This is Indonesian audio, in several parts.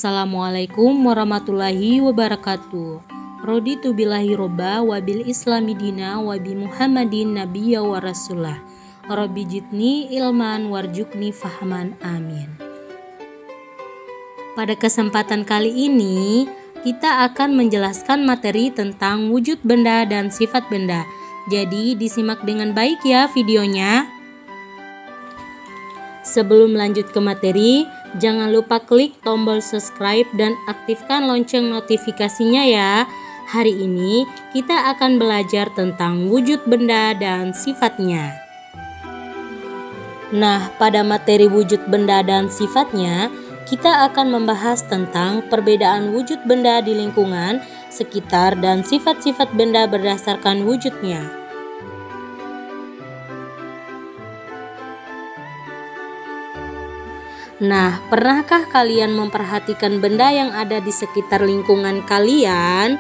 Assalamualaikum warahmatullahi wabarakatuh. Raditu billahi robba wa bil islami dina wa bi Muhammadin nabiyya wa rasulah. Rabbi jidni ilman warjukni fahman, amin. Pada kesempatan kali ini kita akan menjelaskan materi tentang wujud benda dan sifat benda. Jadi disimak dengan baik ya videonya. Sebelum lanjut ke materi, jangan lupa klik tombol subscribe dan aktifkan lonceng notifikasinya ya. Hari ini kita akan belajar tentang wujud benda dan sifatnya. Nah, pada materi wujud benda dan sifatnya, kita akan membahas tentang perbedaan wujud benda di lingkungan sekitar dan sifat-sifat benda berdasarkan wujudnya. Nah, pernahkah kalian memperhatikan benda yang ada di sekitar lingkungan kalian?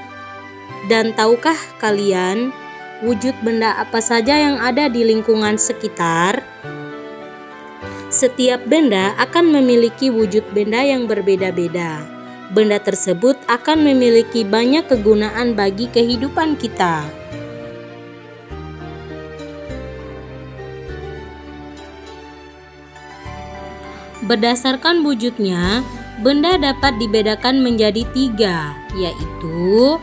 Dan tahukah kalian wujud benda apa saja yang ada di lingkungan sekitar? Setiap benda akan memiliki wujud benda yang berbeda-beda. Benda tersebut akan memiliki banyak kegunaan bagi kehidupan kita. Berdasarkan wujudnya, benda dapat dibedakan menjadi 3, yaitu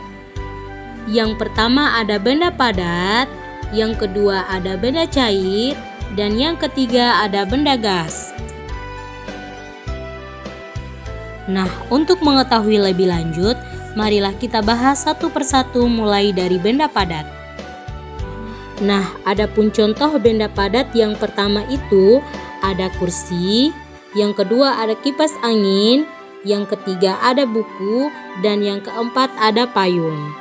yang pertama ada benda padat, yang kedua ada benda cair, dan yang ketiga ada benda gas. Nah, untuk mengetahui lebih lanjut, marilah kita bahas satu persatu mulai dari benda padat. Nah, adapun contoh benda padat yang pertama itu ada kursi, yang kedua ada kipas angin, yang ketiga ada buku, dan yang keempat ada payung.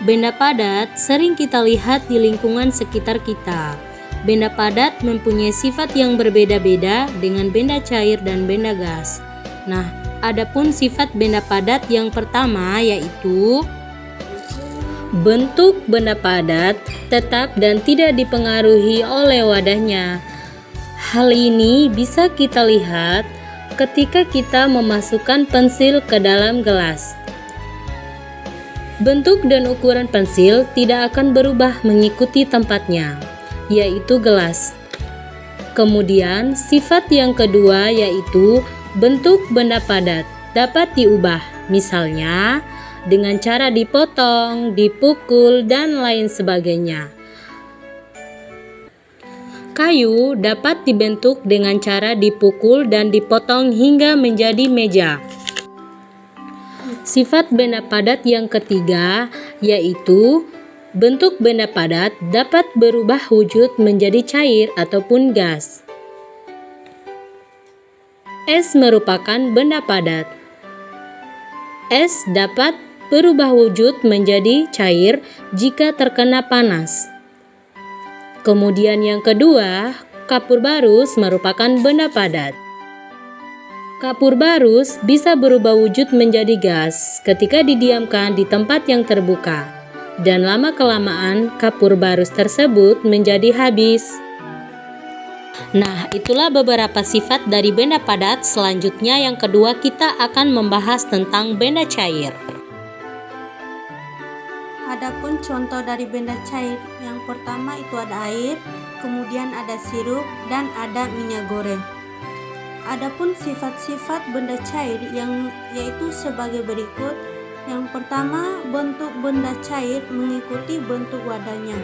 Benda padat sering kita lihat di lingkungan sekitar kita. Benda padat mempunyai sifat yang berbeda-beda dengan benda cair dan benda gas. Nah, adapun sifat benda padat yang pertama yaitu bentuk benda padat tetap dan tidak dipengaruhi oleh wadahnya. Hal ini bisa kita lihat ketika kita memasukkan pensil ke dalam gelas. Bentuk dan ukuran pensil tidak akan berubah mengikuti tempatnya, yaitu gelas. Kemudian sifat yang kedua yaitu bentuk benda padat dapat diubah, misalnya dengan cara dipotong, dipukul, dan lain sebagainya. Kayu dapat dibentuk dengan cara dipukul dan dipotong hingga menjadi meja. Sifat benda padat yang ketiga yaitu bentuk benda padat dapat berubah wujud menjadi cair ataupun gas. Es merupakan benda padat. Es dapat berubah wujud menjadi cair jika terkena panas. Kemudian yang kedua, kapur barus merupakan benda padat. Kapur barus bisa berubah wujud menjadi gas ketika didiamkan di tempat yang terbuka, dan lama-kelamaan kapur barus tersebut menjadi habis. Nah, itulah beberapa sifat dari benda padat. Selanjutnya yang kedua kita akan membahas tentang benda cair. Adapun contoh dari benda cair, yang pertama itu ada air, kemudian ada sirup, dan ada minyak goreng. Adapun sifat-sifat benda cair yang yaitu sebagai berikut. Yang pertama, bentuk benda cair mengikuti bentuk wadahnya.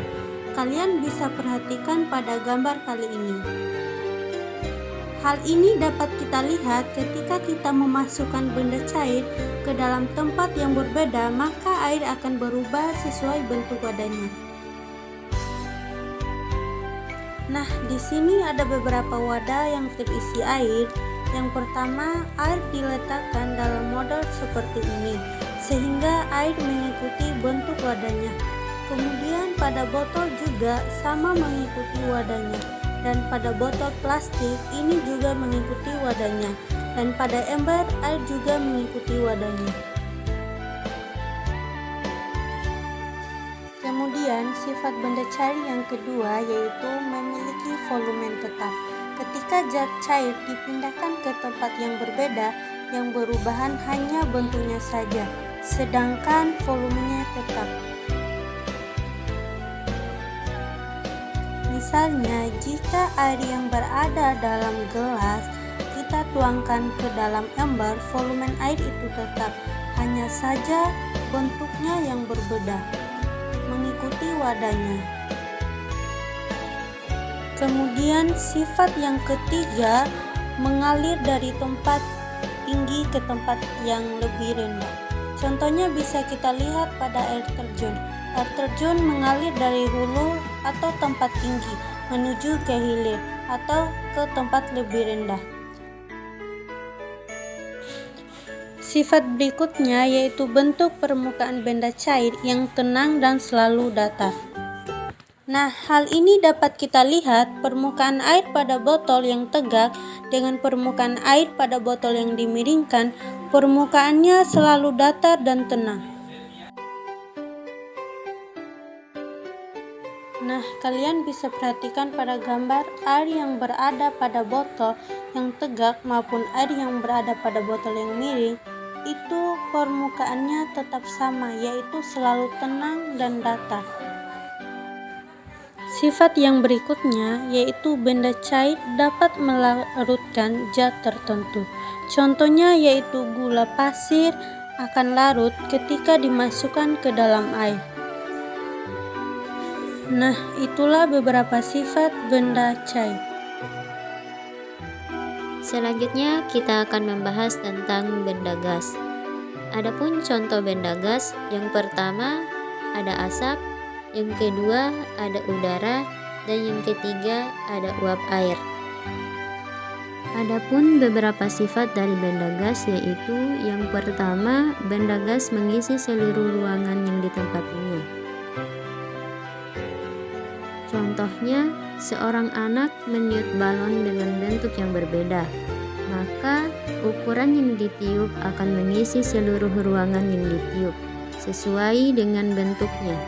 Kalian bisa perhatikan pada gambar kali ini. Hal ini dapat kita lihat ketika kita memasukkan benda cair ke dalam tempat yang berbeda, maka air akan berubah sesuai bentuk wadahnya. Nah, di sini ada beberapa wadah yang terisi air. Yang pertama, air diletakkan dalam model seperti ini, sehingga air mengikuti bentuk wadahnya. Kemudian pada botol juga sama mengikuti wadahnya. Dan pada botol plastik ini juga mengikuti wadahnya, dan pada ember air juga mengikuti wadahnya. Kemudian sifat benda cair yang kedua yaitu memiliki volume tetap. Ketika zat cair dipindahkan ke tempat yang berbeda, yang berubahan hanya bentuknya saja, sedangkan volumenya tetap. Misalnya, jika air yang berada dalam gelas kita tuangkan ke dalam ember, volume air itu tetap, hanya saja bentuknya yang berbeda mengikuti wadahnya. Kemudian sifat yang ketiga, mengalir dari tempat tinggi ke tempat yang lebih rendah. Contohnya bisa kita lihat pada air terjun. Air terjun mengalir dari hulu atau tempat tinggi menuju ke hilir atau ke tempat lebih rendah. Sifat berikutnya yaitu bentuk permukaan benda cair yang tenang dan selalu datar. Nah, hal ini dapat kita lihat permukaan air pada botol yang tegak dengan permukaan air pada botol yang dimiringkan, permukaannya selalu datar dan tenang. Nah, kalian bisa perhatikan pada gambar air yang berada pada botol yang tegak maupun air yang berada pada botol yang miring, itu permukaannya tetap sama, yaitu selalu tenang dan datar. Sifat yang berikutnya yaitu benda cair dapat melarutkan zat tertentu. Contohnya yaitu gula pasir akan larut ketika dimasukkan ke dalam air. Nah, itulah beberapa sifat benda cair. Selanjutnya kita akan membahas tentang benda gas. Adapun contoh benda gas, yang pertama ada asap, yang kedua ada udara, dan yang ketiga ada uap air. Adapun beberapa sifat dari benda gas yaitu yang pertama, benda gas mengisi seluruh ruangan yang ditempatinya. Contohnya, seorang anak meniup balon dengan bentuk yang berbeda, maka ukuran yang ditiup akan mengisi seluruh ruangan yang ditiup, sesuai dengan bentuknya.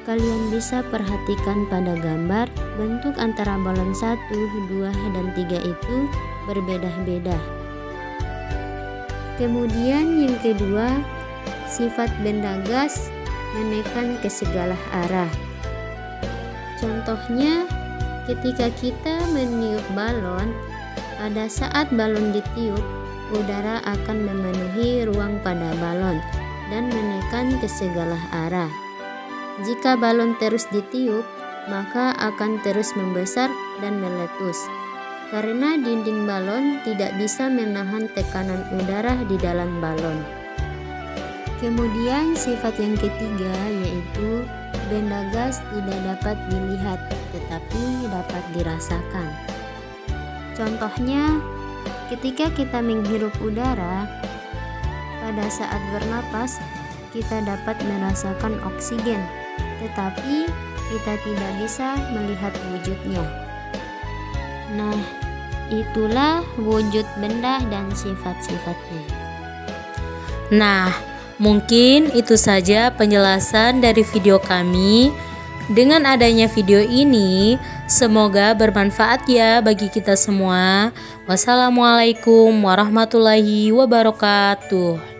Kalian bisa perhatikan pada gambar, bentuk antara balon 1, 2, dan 3 itu berbeda-beda. Kemudian yang kedua, sifat benda gas menekan ke segala arah. Contohnya, ketika kita meniup balon, pada saat balon ditiup, udara akan memenuhi ruang pada balon dan menekan ke segala arah. Jika balon terus ditiup, maka akan terus membesar dan meletus, karena dinding balon tidak bisa menahan tekanan udara di dalam balon. Kemudian sifat yang ketiga yaitu benda gas tidak dapat dilihat tetapi dapat dirasakan. Contohnya, ketika kita menghirup udara, pada saat bernapas kita dapat merasakan oksigen, tetapi kita tidak bisa melihat wujudnya. Nah, itulah wujud benda dan sifat-sifatnya. Nah, mungkin itu saja penjelasan dari video kami. Dengan adanya video ini, semoga bermanfaat ya bagi kita semua. Wassalamualaikum warahmatullahi wabarakatuh.